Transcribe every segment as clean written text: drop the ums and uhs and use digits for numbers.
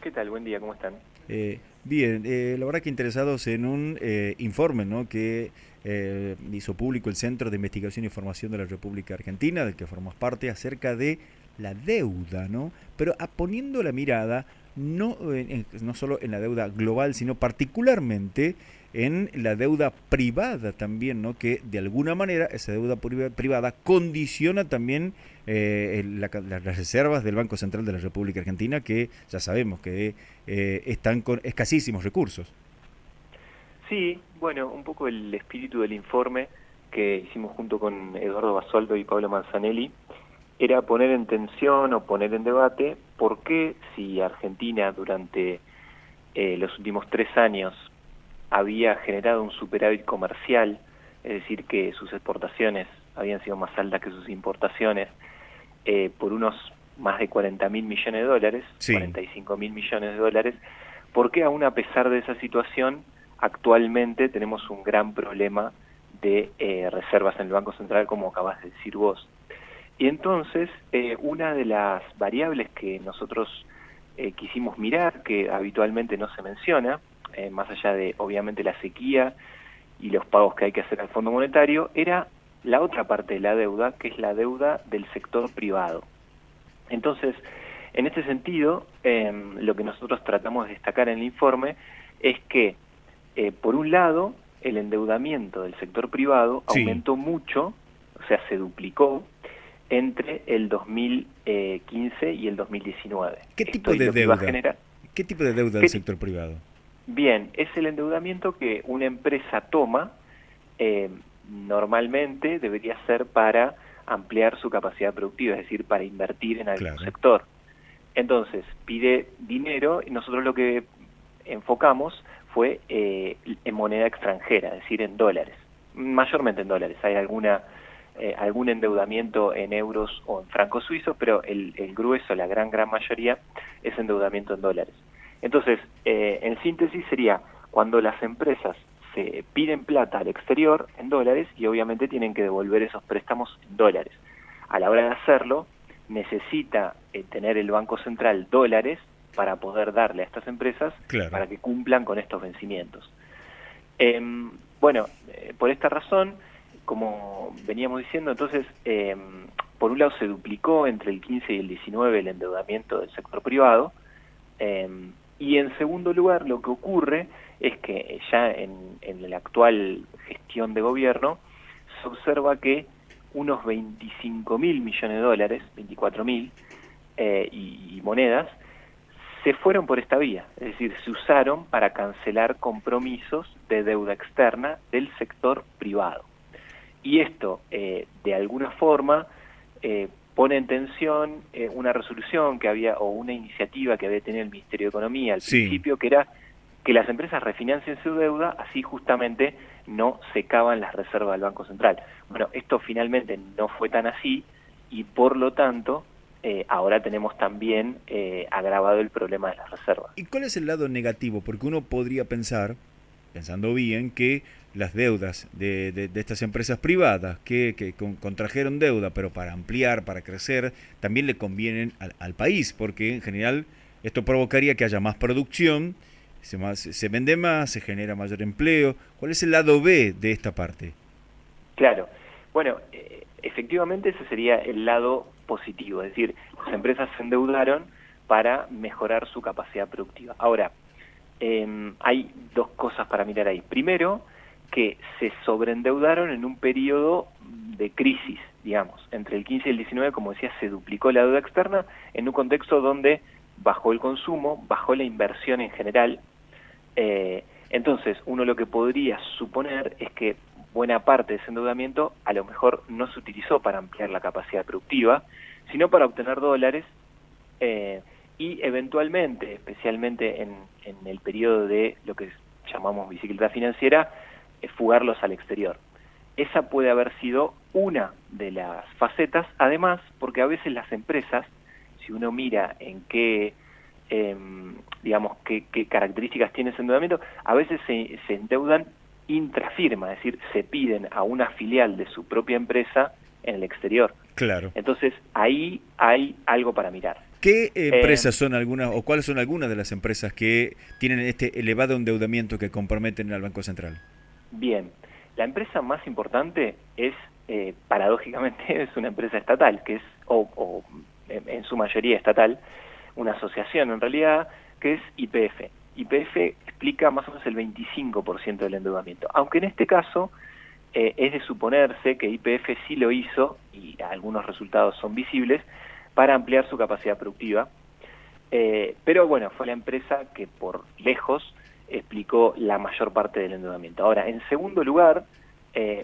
¿Qué tal? Buen día, ¿cómo están? Bien, la verdad que interesados en un informe, ¿no?, que hizo público el Centro de Investigación y Formación de la República Argentina, del que formas parte, acerca de la deuda, ¿no? Pero poniendo la mirada no, no solo en la deuda global, sino particularmente en la deuda privada también, ¿no? Que de alguna manera esa deuda privada condiciona también las reservas del Banco Central de la República Argentina, que ya sabemos que están con escasísimos recursos. Sí, bueno, un poco el espíritu del informe que hicimos junto con Eduardo Basualdo y Pablo Manzanelli era poner en tensión o poner en debate por qué si Argentina durante los últimos 3 años había generado un superávit comercial, es decir, que sus exportaciones habían sido más altas que sus importaciones, por unos más de 40.000 millones de dólares, Sí. 45.000 millones de dólares, ¿por qué aún a pesar de esa situación actualmente tenemos un gran problema de reservas en el Banco Central, como acabas de decir vos? Y entonces, una de las variables que nosotros quisimos mirar, que habitualmente no se menciona, más allá de obviamente la sequía y los pagos que hay que hacer al Fondo Monetario, era la otra parte de la deuda, que es la deuda del sector privado. Entonces, en este sentido, lo que nosotros tratamos de destacar en el informe es que, por un lado, el endeudamiento del sector privado Sí. aumentó mucho, o sea, se duplicó entre el 2015 y el 2019. ¿Qué Esto tipo y de lo que iba a deuda? generar. ¿Qué tipo de deuda del ¿Qué? sector privado? Bien, es el endeudamiento que una empresa toma, eh, normalmente debería ser para ampliar su capacidad productiva, es decir, para invertir en algún Claro. sector. Entonces, pide dinero y nosotros lo que enfocamos fue en moneda extranjera, es decir, en dólares, mayormente en dólares. Hay algún endeudamiento en euros o en francos suizos, pero el grueso, la gran mayoría, es endeudamiento en dólares. Entonces, en síntesis sería cuando las empresas se piden plata al exterior en dólares y obviamente tienen que devolver esos préstamos en dólares. A la hora de hacerlo, necesita tener el Banco Central dólares para poder darle a estas empresas Claro. para que cumplan con estos vencimientos. Bueno, por esta razón, como veníamos diciendo, entonces, por un lado se duplicó entre el 15 y el 19 el endeudamiento del sector privado, eh, y en segundo lugar lo que ocurre es que ya en la actual gestión de gobierno se observa que unos 25.000 millones de dólares, 24.000, y monedas, se fueron por esta vía, es decir, se usaron para cancelar compromisos de deuda externa del sector privado. Y esto, de alguna forma, pone en tensión una resolución que había, o una iniciativa que había tenido el Ministerio de Economía al Sí. principio, que era que las empresas refinancien su deuda, así justamente no secaban las reservas del Banco Central. Bueno, esto finalmente no fue tan así y por lo tanto ahora tenemos también agravado el problema de las reservas. ¿Y cuál es el lado negativo? Porque uno podría pensar, pensando bien, que las deudas de estas empresas privadas que contrajeron deuda, pero para ampliar, para crecer, también le convienen al país, porque en general esto provocaría que haya más producción, se vende más, se genera mayor empleo. ¿Cuál es el lado B de esta parte? Claro, bueno, efectivamente ese sería el lado positivo, es decir, las empresas se endeudaron para mejorar su capacidad productiva. Ahora, hay dos cosas para mirar ahí. Primero, que se sobreendeudaron en un periodo de crisis, digamos, entre el 15 y el 19, como decía, se duplicó la deuda externa en un contexto donde bajó el consumo, bajó la inversión en general. Entonces, uno lo que podría suponer es que buena parte de ese endeudamiento a lo mejor no se utilizó para ampliar la capacidad productiva, sino para obtener dólares, eh, y eventualmente, especialmente en el periodo de lo que llamamos bicicleta financiera, fugarlos al exterior. Esa puede haber sido una de las facetas, además, porque a veces las empresas, si uno mira en qué, eh, digamos, qué características tiene ese endeudamiento, a veces se endeudan intrafirma, es decir, se piden a una filial de su propia empresa en el exterior. Claro. Entonces, ahí hay algo para mirar. ¿Qué empresas son algunas o cuáles son algunas de las empresas que tienen este elevado endeudamiento que comprometen al Banco Central? Bien, la empresa más importante es, paradójicamente, es una empresa estatal, que es, o en su mayoría estatal, una asociación en realidad, que es YPF. YPF explica más o menos el 25% del endeudamiento, aunque en este caso es de suponerse que YPF sí lo hizo, y algunos resultados son visibles, para ampliar su capacidad productiva, pero bueno, fue la empresa que por lejos explicó la mayor parte del endeudamiento. Ahora, en segundo lugar,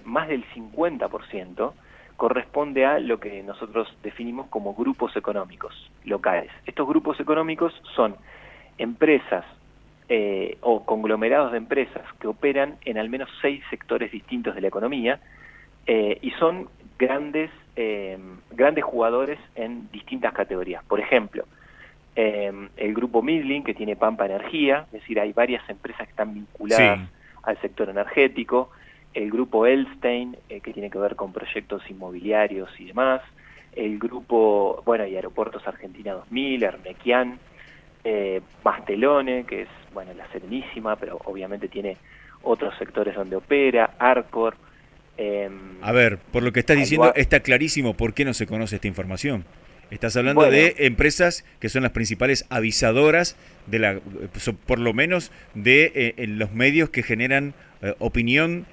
más del 50% corresponde a lo que nosotros definimos como grupos económicos locales. Estos grupos económicos son empresas o conglomerados de empresas que operan en al menos 6 sectores distintos de la economía y son grandes jugadores en distintas categorías. Por ejemplo, el grupo Midling, que tiene Pampa Energía, es decir, hay varias empresas que están vinculadas al sector energético. El grupo Elstein, que tiene que ver con proyectos inmobiliarios y demás. El grupo, bueno, y Aeropuertos Argentina 2000, Hermequian, Mastelone, que es, bueno, la Serenísima, pero obviamente tiene otros sectores donde opera, Arcor. A ver, por lo que estás diciendo, está clarísimo por qué no se conoce esta información. Estás hablando de empresas que son las principales avisadoras, por lo menos de los medios que generan opinión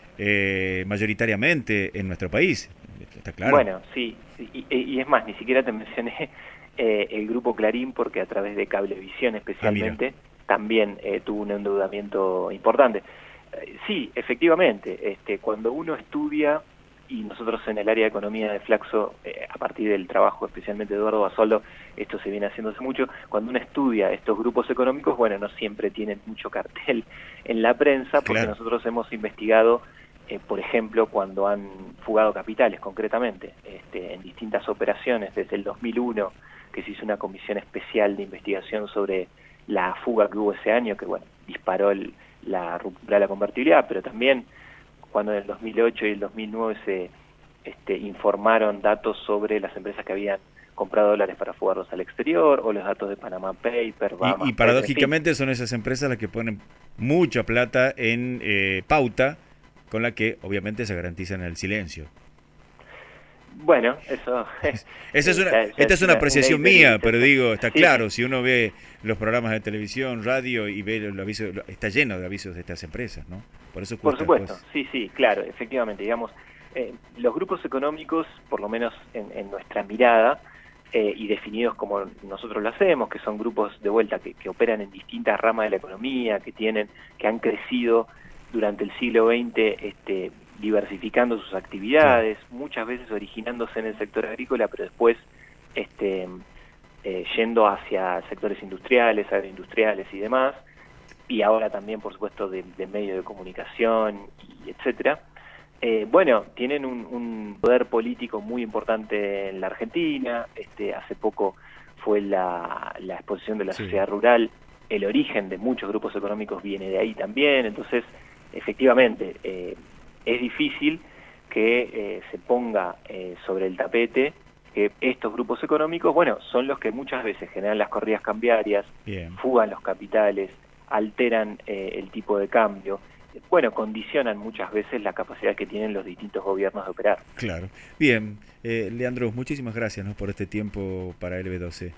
mayoritariamente en nuestro país. ¿Está claro? Bueno, sí, y es más, ni siquiera te mencioné el grupo Clarín, porque a través de Cablevisión especialmente también tuvo un endeudamiento importante. Sí, efectivamente, cuando uno estudia, y nosotros en el área de economía de Flaxo, a partir del trabajo especialmente de Eduardo Basoldo, esto se viene haciendo hace mucho, cuando uno estudia estos grupos económicos, bueno, no siempre tienen mucho cartel en la prensa, porque nosotros hemos investigado, por ejemplo, cuando han fugado capitales concretamente, en distintas operaciones, desde el 2001, que se hizo una comisión especial de investigación sobre la fuga que hubo ese año, que bueno, disparó la ruptura de la convertibilidad, pero también cuando en el 2008 y el 2009 se informaron datos sobre las empresas que habían comprado dólares para fugarlos al exterior, o los datos de Panama Paper, y paradójicamente son esas empresas las que ponen mucha plata en pauta, con la que obviamente se garantizan el silencio. Bueno, eso esta es una apreciación mía, pero digo, está claro, si uno ve los programas de televisión, radio y ve los avisos, está lleno de avisos de estas empresas, ¿no? Por supuesto, sí, claro, efectivamente, digamos, los grupos económicos, por lo menos en nuestra mirada, y definidos como nosotros lo hacemos, que son grupos de vuelta que operan en distintas ramas de la economía, que han crecido durante el siglo XX, diversificando sus actividades, muchas veces originándose en el sector agrícola, pero después yendo hacia sectores industriales, agroindustriales y demás, y ahora también, por supuesto, de medios de comunicación, y etcétera. Bueno, tienen un poder político muy importante en la Argentina. Hace poco fue la exposición de la sociedad rural. El origen de muchos grupos económicos viene de ahí también. Entonces, efectivamente, es difícil que se ponga sobre el tapete que estos grupos económicos, bueno, son los que muchas veces generan las corridas cambiarias, fugan los capitales, alteran el tipo de cambio, bueno, condicionan muchas veces la capacidad que tienen los distintos gobiernos de operar. Claro. Bien, Leandro, muchísimas gracias, ¿no?, por este tiempo para LB12.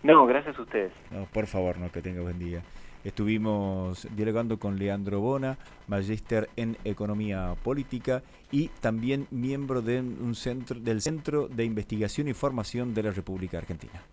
No, gracias a ustedes. No, por favor, no, que tenga buen día. Estuvimos dialogando con Leandro Bona, magíster en Economía Política y también miembro del Centro de Investigación y Formación de la República Argentina.